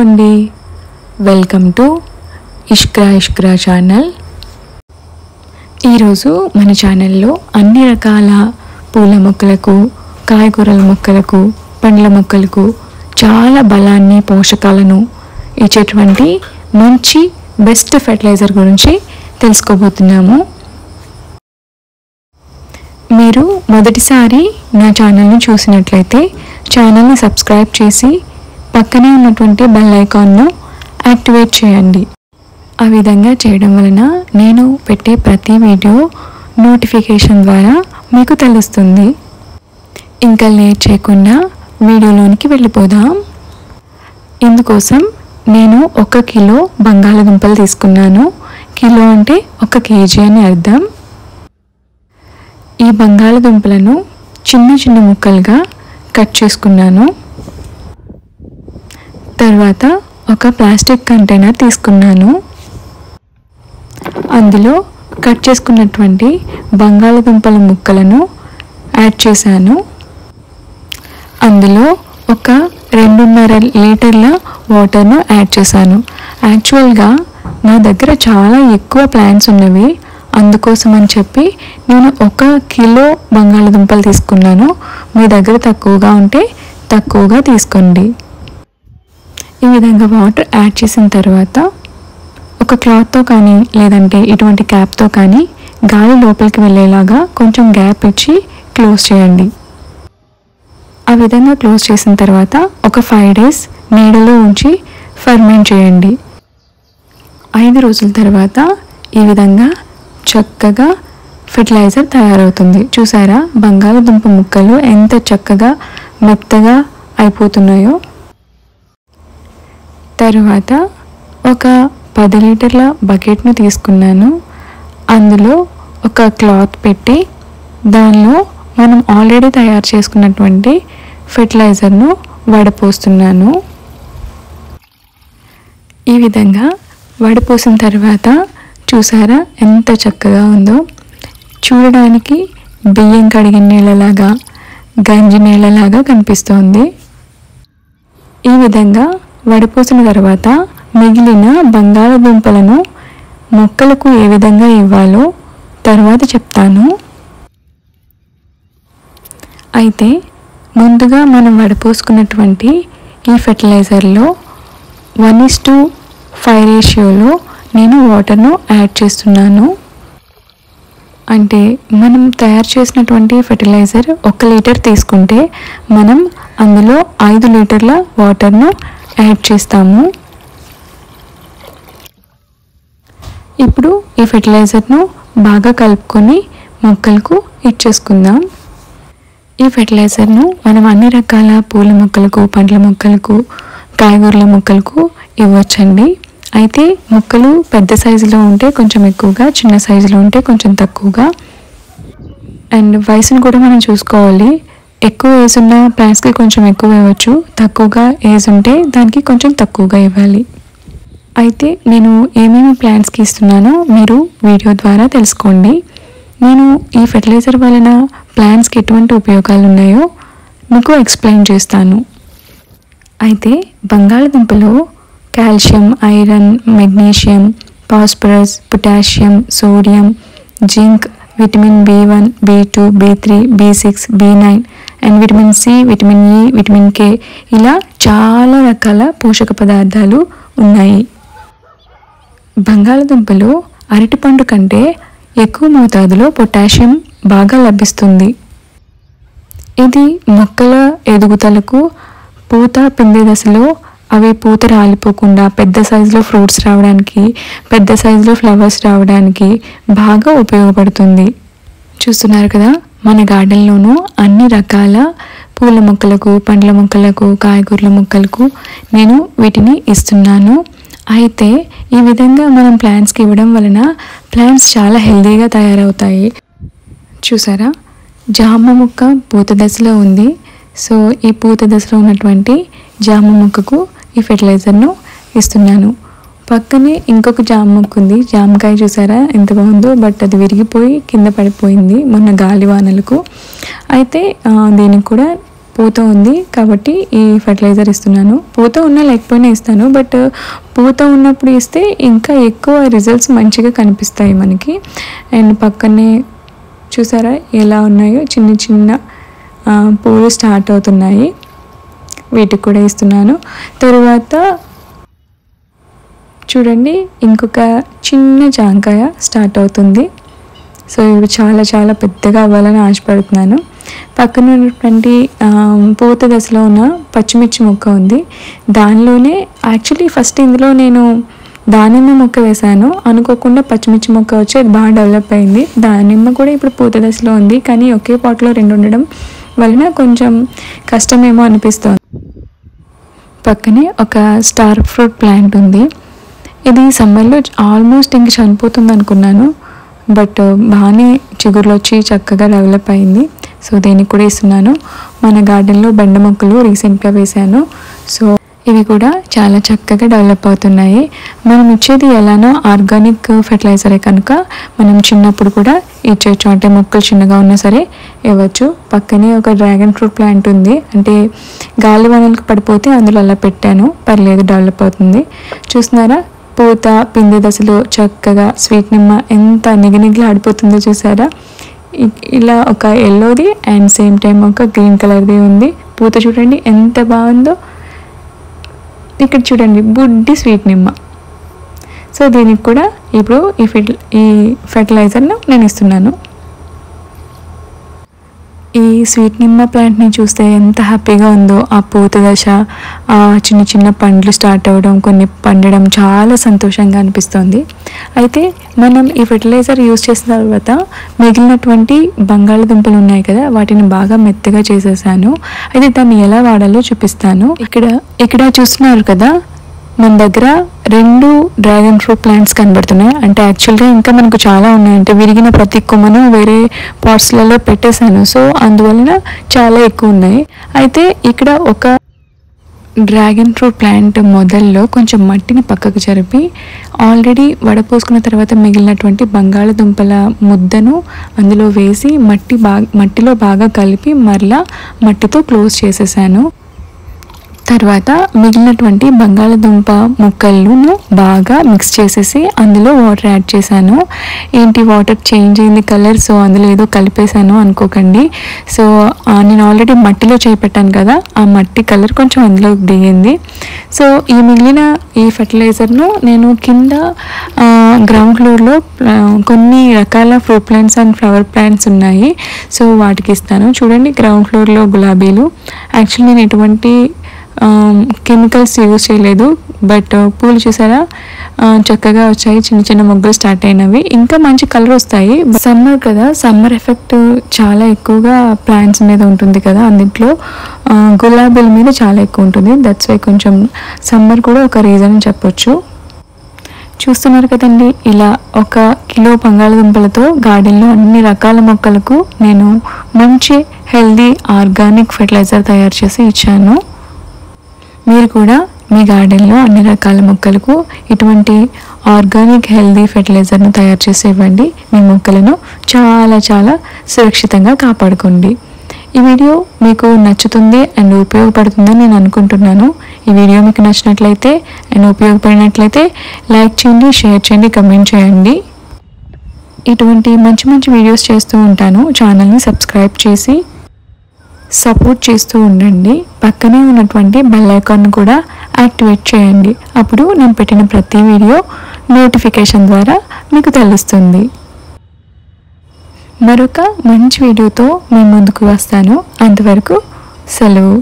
అండి, welcome to ఇష్క్రా channel. ఈరోజు మన ఛానల్లో అన్ని రకాల పూల మొక్కలకు, కాయగూరల మొక్కలకు, పండ్ల మొక్కలకు చాలా బలాన్ని, పోషకాలను ఇచ్చేటువంటి మంచి బెస్ట్ ఫెర్టిలైజర్ గురించి తెలుసుకోబోతున్నాము. మీరు మొదటిసారి నా ఛానల్ని చూసినట్లయితే ఛానల్ని సబ్స్క్రైబ్ చేసి పక్కనే ఉన్నటువంటి బెల్ ఐకాన్ను యాక్టివేట్ చేయండి. ఆ విధంగా చేయడం వలన నేను పెట్టే ప్రతి వీడియో నోటిఫికేషన్ ద్వారా మీకు తెలుస్తుంది. ఇంకా లేట్ చేయకుండా వీడియోలోనికి వెళ్ళిపోదాం. ఇందుకోసం నేను 1 కిలో బంగాళదుంపలు తీసుకున్నాను. కిలో అంటే 1 కేజీ అని అర్థం. ఈ బంగాళదుంపలను చిన్న చిన్న ముక్కలుగా కట్ చేసుకున్నాను. తర్వాత ఒక ప్లాస్టిక్ కంటైనర్ తీసుకున్నాను. అందులో కట్ చేసుకున్నటువంటి బంగాళదుంపల ముక్కలను యాడ్ చేశాను. అందులో ఒక 2.5 లీటర్ల వాటర్ను యాడ్ చేశాను. యాక్చువల్గా నా దగ్గర చాలా ఎక్కువ ప్లాంట్స్ ఉన్నవి, అందుకోసం అని చెప్పి నేను 1 కిలో బంగాళదుంపలు తీసుకున్నాను. మీ దగ్గర తక్కువగా ఉంటే తక్కువగా తీసుకోండి. ఈ విధంగా వాటర్ యాడ్ చేసిన తర్వాత ఒక క్లాత్తో కానీ లేదంటే ఇటువంటి క్యాప్తో కానీ గాలి లోపలికి వెళ్ళేలాగా కొంచెం గ్యాప్ ఇచ్చి క్లోజ్ చేయండి. ఆ విధంగా క్లోజ్ చేసిన తర్వాత ఒక 5 డేస్ నీడలో ఉంచి ఫర్మెంట్ చేయండి. 5 రోజుల తర్వాత ఈ విధంగా చక్కగా ఫెర్టిలైజర్ తయారవుతుంది. చూసారా, బంగాళదుంప ముక్కలు ఎంత చక్కగా మెత్తగా అయిపోతున్నాయో. తరువాత ఒక 10 లీటర్ల బకెట్ను తీసుకున్నాను. అందులో ఒక క్లాత్ పెట్టి దానిలో మనం ఆల్రెడీ తయారు చేసుకున్నటువంటి ఫెర్టిలైజర్ను వడపోస్తున్నాను. ఈ విధంగా వడపోసిన తర్వాత చూసారా ఎంత చక్కగా ఉందో. చూడడానికి బియ్యం కడిగిన నీళ్ళలాగా, గంజి నీళ్ళలాగా కనిపిస్తోంది. ఈ విధంగా వడపోసిన తర్వాత మిగిలిన బంగాళదుంపలను మొక్కలకు ఏ విధంగా ఇవ్వాలో తర్వాత చెప్తాను. అయితే ముందుగా మనం వడపోసుకున్నటువంటి ఈ ఫెర్టిలైజర్లో 1:5 రేషియోలో నేను వాటర్ను యాడ్ చేస్తున్నాను. అంటే మనం తయారు చేసినటువంటి ఫెర్టిలైజర్ 1 లీటర్ తీసుకుంటే మనం అందులో 5 లీటర్ల వాటర్ను యాడ్ చేస్తాము. ఇప్పుడు ఈ ఫెర్టిలైజర్ను బాగా కలుపుకొని మొక్కలకు ఇచ్చేసుకుందాం. ఈ ఫెర్టిలైజర్ను మనం అన్ని రకాల పూల మొక్కలకు, పండ్ల మొక్కలకు, కాయగూరల మొక్కలకు ఇవ్వచ్చండి. అయితే మొక్కలు పెద్ద సైజులో ఉంటే కొంచెం ఎక్కువగా, చిన్న సైజులో ఉంటే కొంచెం తక్కువగా. అండ్ వయసును కూడా మనం చూసుకోవాలి. ఎక్కువ ఏజ్ ఉన్న ప్లాంట్స్కి కొంచెం ఎక్కువ ఇవ్వచ్చు, తక్కువగా ఏజ్ ఉంటే దానికి కొంచెం తక్కువగా ఇవ్వాలి. అయితే నేను ఏమేమి ప్లాంట్స్కి ఇస్తున్నానో మీరు వీడియో ద్వారా తెలుసుకోండి. నేను ఈ ఫెర్టిలైజర్ వలన ప్లాంట్స్కి ఎటువంటి ఉపయోగాలు ఉన్నాయో మీకు ఎక్స్ప్లెయిన్ చేస్తాను. అయితే బంగాళదుంపలో calcium, iron, magnesium, phosphorus, potassium, sodium, zinc, vitamin B1, B2, B3, B6, B9 and vitamin C, vitamin E, vitamin K ఇలా చాలా రకాల పోషక పదార్థాలు ఉన్నాయి. బంగాళదుంపలో అరటిపండు కంటే ఎక్కువ మోతాదులో పొటాషియం బాగా లభిస్తుంది. ఇది మొక్కల ఎదుగుదలకు, పూత పిండి దశలో అవి పూత రాలిపోకుండా పెద్ద సైజులో ఫ్రూట్స్ రావడానికి, పెద్ద సైజులో ఫ్లవర్స్ రావడానికి బాగా ఉపయోగపడుతుంది. చూస్తున్నారు కదా, మన గార్డెన్లోనూ అన్ని రకాల పూల మొక్కలకు, పండ్ల మొక్కలకు, కాయగూరల మొక్కలకు నేను వీటిని ఇస్తున్నాను. అయితే ఈ విధంగా మనం ప్లాంట్స్కి ఇవ్వడం వలన ప్లాంట్స్ చాలా హెల్తీగా తయారవుతాయి. చూసారా, జామ మొక్క పూత దశలో ఉంది. సో ఈ పూత దశలో ఉన్నటువంటి జామ మొక్కకు ఈ ఫెర్టిలైజర్ను ఇస్తున్నాను. పక్కనే ఇంకొక జామ మొక్క ఉంది. జామకాయ చూసారా ఎంత బాగుందో, బట్ అది విరిగిపోయి కింద పడిపోయింది మొన్న గాలివానలకు. అయితే దీనికి కూడా పూత ఉంది కాబట్టి ఈ ఫెర్టిలైజర్ ఇస్తున్నాను. పూత ఉన్నా లేకపోయినా ఇస్తాను, బట్ పూత ఉన్నప్పుడు ఇస్తే ఇంకా ఎక్కువ రిజల్ట్స్ మంచిగా కనిపిస్తాయి మనకి. అండ్ పక్కనే చూసారా ఎలా ఉన్నాయో, చిన్న చిన్న పూలు స్టార్ట్ అవుతున్నాయి, వీటికి కూడా ఇస్తున్నాను. తరువాత చూడండి ఇంకొక చిన్న జాంకాయ స్టార్ట్ అవుతుంది. సో ఇవి చాలా చాలా పెద్దగా అవ్వాలని ఆశపడుతున్నాను. పక్కన ఉన్నటువంటి పూత దశలో ఉన్న పచ్చిమిర్చి మొక్క ఉంది. దానిలోనే యాక్చువల్లీ ఫస్ట్ ఇందులో నేను దానిమ్మ మొక్క వేశాను, అనుకోకుండా పచ్చిమిర్చి మొక్క వచ్చి అది బాగా డెవలప్ అయింది. దానిమ్మ కూడా ఇప్పుడు పూత దశలో ఉంది, కానీ ఒకే పాట్లో 2 ఉండడం వలన కొంచెం కష్టమేమో అనిపిస్తుంది. పక్కనే ఒక స్టార్ ఫ్రూట్ ప్లాంట్ ఉంది. ఇది సమ్మర్లో ఆల్మోస్ట్ ఇంక చనిపోతుంది అనుకున్నాను, బట్ బాగానే చిగురులు వచ్చి చక్కగా డెవలప్ అయింది. సో దీనికి కూడా ఇస్తున్నాను. మన గార్డెన్లో బెండ మొక్కలు రీసెంట్గా వేశాను. సో ఇవి కూడా చాలా చక్కగా డెవలప్ అవుతున్నాయి. మనం ఇచ్చేది ఎలానో ఆర్గానిక్ ఫెర్టిలైజరే కనుక మనం చిన్నప్పుడు కూడా ఇచ్చేయచ్చు, అంటే మొక్కలు చిన్నగా ఉన్నా సరే ఇవ్వచ్చు. పక్కనే ఒక డ్రాగన్ ఫ్రూట్ ప్లాంట్ ఉంది, అంటే గాలి వానలకు పడిపోతే అందులో అలా పెట్టాను, పర్లేదు డెవలప్ అవుతుంది. చూస్తున్నారా పూత పిండి దశలో చక్కగా స్వీట్ నిమ్మ ఎంత నిగనిగిలా ఆడిపోతుందో చూసారా. ఇలా ఒక ఎల్లోది అండ్ సేమ్ టైం ఒక గ్రీన్ కలర్ది ఉంది. పూత చూడండి ఎంత బాగుందో. ఇక్కడ చూడండి బుడ్డి స్వీట్ నిమ్మ. సో దీనికి కూడా ఇప్పుడు ఈ ఫెర్టిలైజర్ను నేను ఇస్తున్నాను. ఈ స్వీట్ నిమ్మ ప్లాంట్ని చూస్తే ఎంత హ్యాపీగా ఉందో. ఆ పూత దశ, ఆ చిన్న చిన్న పండ్లు స్టార్ట్ అవ్వడం, కొన్ని పండడం చాలా సంతోషంగా అనిపిస్తుంది. అయితే మనం ఈ ఫెర్టిలైజర్ యూజ్ చేసిన తర్వాత మిగిలినటువంటి బంగాళదుంపలు ఉన్నాయి కదా, వాటిని బాగా మెత్తగా చేసేసాను. అయితే దాన్ని ఎలా వాడాలో చూపిస్తాను. ఇక్కడ చూస్తున్నారు కదా, మన దగ్గర 2 డ్రాగన్ ఫ్రూట్ ప్లాంట్స్ కనబడుతున్నాయి. అంటే యాక్చువల్గా ఇంకా మనకు చాలా ఉన్నాయి, అంటే విరిగిన ప్రతి కొమ్మను వేరే పాట్స్లలో పెట్టేశాను. సో అందువలన చాలా ఎక్కువ ఉన్నాయి. అయితే ఇక్కడ ఒక డ్రాగన్ ఫ్రూట్ ప్లాంట్ మొదల్లో కొంచెం మట్టిని పక్కకు జరిపి ఆల్రెడీ వడపోసుకున్న తర్వాత మిగిలినటువంటి బంగాళదుంపల ముద్దను అందులో వేసి మట్టిలో బాగా కలిపి మరలా మట్టితో క్లోజ్ చేసేసాను. తర్వాత మిగిలినటువంటి బంగాళదుంప ముక్కలను బాగా మిక్స్ చేసేసి అందులో వాటర్ యాడ్ చేశాను. ఏంటి వాటర్ చేంజ్ అయింది కలర్, సో అందులో ఏదో కలిపేశాను అనుకోకండి. సో నేను ఆల్రెడీ మట్టిలో చేపెట్టాను కదా, ఆ మట్టి కలర్ కొంచెం అందులో దిగింది. సో ఈ మిగిలిన ఈ ఫెర్టిలైజర్ను నేను కింద గ్రౌండ్ ఫ్లోర్లో కొన్ని రకాల fruit plants and flower plants ఉన్నాయి, సో వాటికి ఇస్తాను. చూడండి గ్రౌండ్ ఫ్లోర్లో గులాబీలు. యాక్చువల్లీ నేను ఎటువంటి కెమికల్స్ యూజ్ చేయలేదు, బట్ పూలు చూసారా చక్కగా వచ్చాయి, చిన్న చిన్న మొగ్గలు స్టార్ట్ అయినవి, ఇంకా మంచి కలర్ వస్తాయి. సమ్మర్ కదా, సమ్మర్ ఎఫెక్ట్ చాలా ఎక్కువగా ప్లాంట్స్ మీద ఉంటుంది కదా, అందులో గులాబీల మీద చాలా ఎక్కువ ఉంటుంది. దట్స్ వై కొంచెం సమ్మర్ కూడా ఒక రీజన్ అని చెప్పొచ్చు. చూస్తున్నారు కదండి, ఇలా 1 కిలో బంగాళదుంపలతో గార్డెన్లో అన్ని రకాల మొక్కలకు నేను మంచి హెల్దీ ఆర్గానిక్ ఫెర్టిలైజర్ తయారు చేసి ఇచ్చాను. మీరు కూడా మీ గార్డెన్లో అన్ని రకాల మొక్కలకు ఇటువంటి ఆర్గానిక్ హెల్దీ ఫెర్టిలైజర్ను తయారు చేసి ఇవ్వండి. మీ మొక్కలను చాలా చాలా సురక్షితంగా కాపాడుకోండి. ఈ వీడియో మీకు నచ్చుతుంది అండ్ ఉపయోగపడుతుందని నేను అనుకుంటున్నాను. ఈ వీడియో మీకు నచ్చినట్లయితే అండ్ ఉపయోగపడినట్లయితే లైక్ చేయండి, షేర్ చేయండి, కమెంట్ చేయండి. ఇటువంటి మంచి మంచి వీడియోస్ చేస్తూ ఉంటాను. ఛానల్ని సబ్స్క్రైబ్ చేసి సపోర్ట్ చేస్తూ ఉండండి. పక్కనే ఉన్నటువంటి బెల్ ఐకాన్ కూడా యాక్టివేట్ చేయండి. అప్పుడు నేను పెట్టిన ప్రతి వీడియో నోటిఫికేషన్ ద్వారా మీకు తెలుస్తుంది. మరొక మంచి వీడియోతో మీ ముందుకు వస్తాను. అంతవరకు సెలవు.